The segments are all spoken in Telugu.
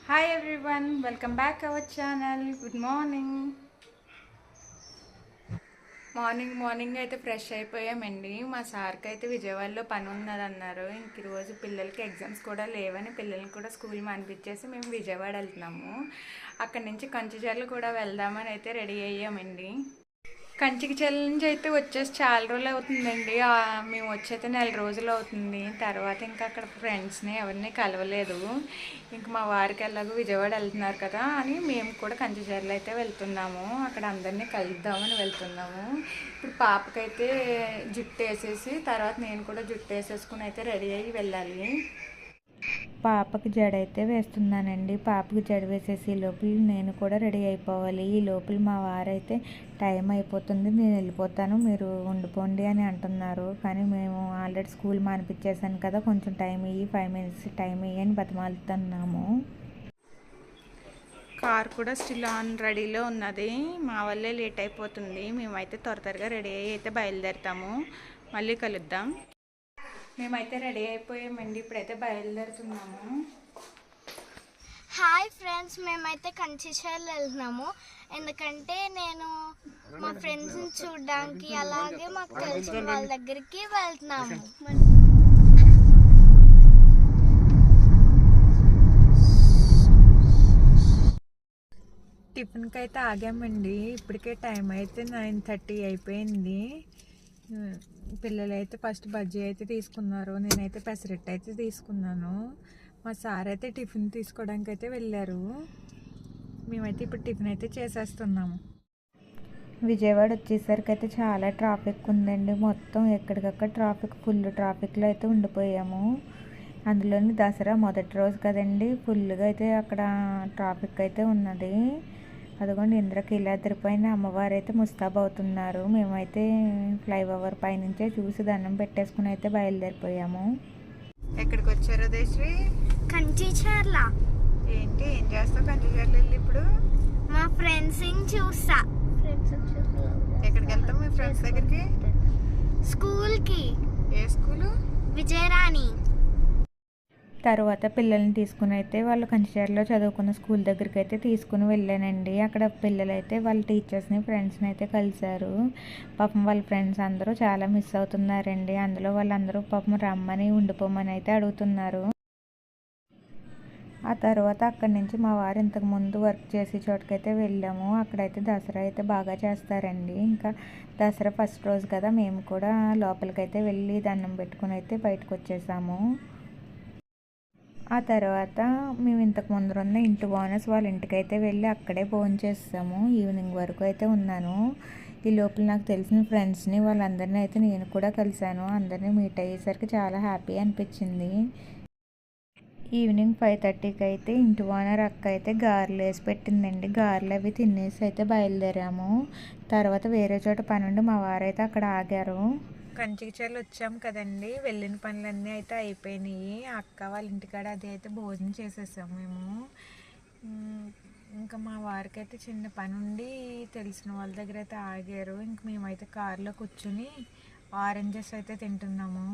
Hi everyone, welcome back our channel. Good morning. Morning అయితే ఫ్రెష్ అయిపోయామండి. మా సార్కి అయితే విజయవాడలో పని ఉన్నదన్నారు. ఇంక ఈరోజు పిల్లలకి ఎగ్జామ్స్ కూడా లేవని పిల్లల్ని కూడా స్కూల్ మానిపించేసి మేము విజయవాడ వెళ్తున్నాము. అక్కడి నుంచి కంచిచర్ల కూడా వెళ్దామని అయితే రెడీ అయ్యామండి. కంచికి ఛాలెంజ్ అయితే వచ్చేసి చాలా రోజులు అవుతుందండి. మేము వచ్చైతే 1 నెల అవుతుంది. తర్వాత ఇంకా అక్కడ ఫ్రెండ్స్ని ఎవరిని కలవలేదు. ఇంక మా వారికి ఎలాగో విజయవాడ వెళ్తున్నారు కదా అని మేము కూడా కంచిచర్ల అయితే వెళ్తున్నాము. అక్కడ అందరినీ కలుద్దామని వెళ్తున్నాము. ఇప్పుడు పాపకైతే జుట్టు వేసేసి తర్వాత నేను కూడా జుట్టు వేసేసుకుని అయితే రెడీ అయ్యి వెళ్ళాలి. పాపకి జడ అయితే వేస్తున్నానండి. పాపకి జడ వేసేసి లోపల నేను కూడా రెడీ అయిపోవాలి. ఈ లోపల మా వారైతే టైం అయిపోతుంది, నేను వెళ్ళిపోతాను, మీరు ఉండిపోండి అని అంటున్నారు. కానీ మేము ఆల్రెడీ స్కూల్ మానిపించేసాను కదా, కొంచెం టైం ఇయ్యి, 5 minutes టైం ఇయ్యి అని బతిమాలుతున్నాము. కార్ కూడా స్టిల్ ఆన్ రెడీలో ఉన్నది. మా వల్లే లేట్ అయిపోతుంది. మేమైతే త్వరగా రెడీ అయ్యి అయితే బయలుదేరుతాము. మళ్ళీ కలుద్దాం. మేమైతే రెడీ అయిపోయామండి. ఇప్పుడైతే బయలుదేరుతున్నాము. హాయ్ ఫ్రెండ్స్, మేమైతే కంచిచర్ల వెళ్తున్నాము. ఎందుకంటే నేను మా ఫ్రెండ్స్ని చూడడానికి, అలాగే మాకు తెలిసిన వాళ్ళ దగ్గరికి వెళ్తున్నాము. టిఫిన్కి అయితే ఆగామండి. ఇప్పటికే టైం అయితే 9:30 అయిపోయింది. పిల్లలైతే ఫస్ట్ బజ్జీ అయితే తీసుకున్నారు, నేనైతే పెసరట్టు అయితే తీసుకున్నాను. మా సార్ అయితే టిఫిన్ తీసుకోవడానికి అయితే వెళ్ళారు. మేమైతే ఇప్పుడు టిఫిన్ అయితే చేసేస్తున్నాము. విజయవాడ వచ్చేసరికి అయితే చాలా ట్రాఫిక్ ఉందండి. మొత్తం ఎక్కడికక్కడ ఫుల్ ట్రాఫిక్లో అయితే ఉండిపోయాము. అందులోని దసరా మొదటి రోజు కదండి, ఫుల్గా అయితే అక్కడ ట్రాఫిక్ అయితే ఉన్నది. అదిగోండి ఇంద్రకీలాద్రి పైన అమ్మవారు అయితే ముస్తాబు అవుతున్నారు. మేమైతే ఫ్లైఓవర్ పైనుంచే చూసి దండం పెట్టేసుకుని అయితే బయలుదేరిపోయాము. ఎక్కడికి వచ్చారో దేశ్రీ? కంచిచర్ల. ఏంటి, ఏం చేస్తావు కంచిచర్ల వెళ్ళి ఇప్పుడు? మా ఫ్రెండ్స్ చూస్తా. ఎక్కడికి వెళ్తాం మీ ఫ్రెండ్స్ దగ్గరికి? స్కూల్కి. ఏ స్కూలు? విజయరాణి. తర్వాత పిల్లల్ని తీసుకుని అయితే వాళ్ళు కంచిచర్లలో చదువుకున్న స్కూల్ దగ్గరికి అయితే తీసుకుని వెళ్ళానండి. అక్కడ పిల్లలైతే వాళ్ళ టీచర్స్ని, ఫ్రెండ్స్ని అయితే కలిశారు. పాపం వాళ్ళ ఫ్రెండ్స్ అందరూ చాలా మిస్ అవుతున్నారండి. అందులో వాళ్ళందరూ పాపం రమ్మని, ఉండిపోమని అయితే అడుగుతున్నారు. ఆ తర్వాత అక్కడి నుంచి మా వారు ఇంతకు ముందు వర్క్ చేసే చోటుకైతే వెళ్ళాము. అక్కడైతే దసరా అయితే బాగా చేస్తారండి. ఇంకా దసరా ఫస్ట్ రోజు కదా, మేము కూడా లోపలికైతే వెళ్ళి దండం పెట్టుకుని అయితే బయటకు వచ్చేసాము. ఆ తర్వాత మేము ఇంతకు ముందు ఉన్న ఇంటి ఓనర్స్ వాళ్ళ ఇంటికైతే వెళ్ళి అక్కడే భోజనం చేస్తాము. ఈవినింగ్ వరకు అయితే ఉన్నాను. ఈ లోపల నాకు తెలిసిన ఫ్రెండ్స్ని, వాళ్ళందరినీ అయితే నేను కూడా కలిశాను. అందరినీ మీట్ అయ్యేసరికి చాలా హ్యాపీ అనిపించింది. ఈవినింగ్ 5:30కి అయితే ఇంటి ఓనర్ అక్క అయితే గారెలు వేసి పెట్టిందండి. గారెలు అవి తినేసి అయితే బయలుదేరాము. తర్వాత వేరే చోట పని ఉండి మా వారైతే అక్కడ ఆగారు. కంచిచర్ల వచ్చాం కదండి, వెళ్ళిన పనులన్నీ అయితే అయిపోయినాయి. అక్క వాళ్ళ ఇంటికాడ అది అయితే భోజనం చేసేసాము మేము. ఇంకా మా వారికి అయితే చిన్న పని ఉండి తెలిసిన వాళ్ళ దగ్గర అయితే ఆగారు. ఇంక మేమైతే కారులో కూర్చుని ఆరెంజెస్ అయితే తింటున్నాము.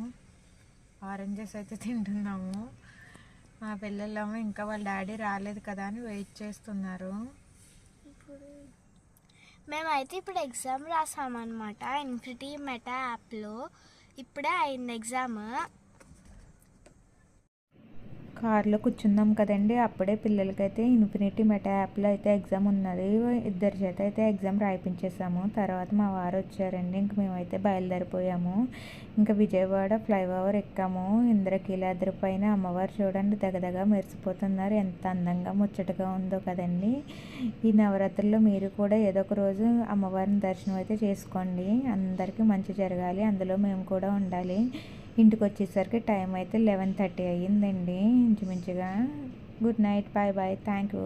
మా పిల్లలేమో ఇంకా వాళ్ళ డాడీ రాలేదు కదా అని వెయిట్ చేస్తున్నారు. మేమైతే ఇప్పుడు ఎగ్జామ్ రాసామన్నమాట. ఇన్ఫినిటీ మెటా యాప్లో ఇప్పుడే అయింది ఎగ్జామ్. కార్లో కూర్చున్నాం కదండి, అప్పుడే పిల్లలకైతే ఇన్ఫినిటీ మెటా యాప్లో అయితే ఎగ్జామ్ ఉన్నది. ఇద్దరి చేత అయితే ఎగ్జామ్ రాయిపించేసాము. తర్వాత మా వారు వచ్చారండి. ఇంక మేమైతే బయలుదేరిపోయాము. ఇంకా విజయవాడ ఫ్లైఓవర్ ఎక్కాము. ఇంద్రకీలాద్రి పైన అమ్మవారు చూడండి దగదగా మెరిసిపోతున్నారు. ఎంత అందంగా ముచ్చటగా ఉందో కదండి. ఈ నవరాత్రుల్లో మీరు కూడా ఏదో ఒక రోజు అమ్మవారిని దర్శనం అయితే చేసుకోండి. అందరికీ మంచి జరగాలి, అందులో మేము కూడా ఉండాలి. ఇంటికి వచ్చేసరికి టైం అయితే 11:30 అయ్యిందండి ఇంచుమించుగా. Good night, bye bye, thank you.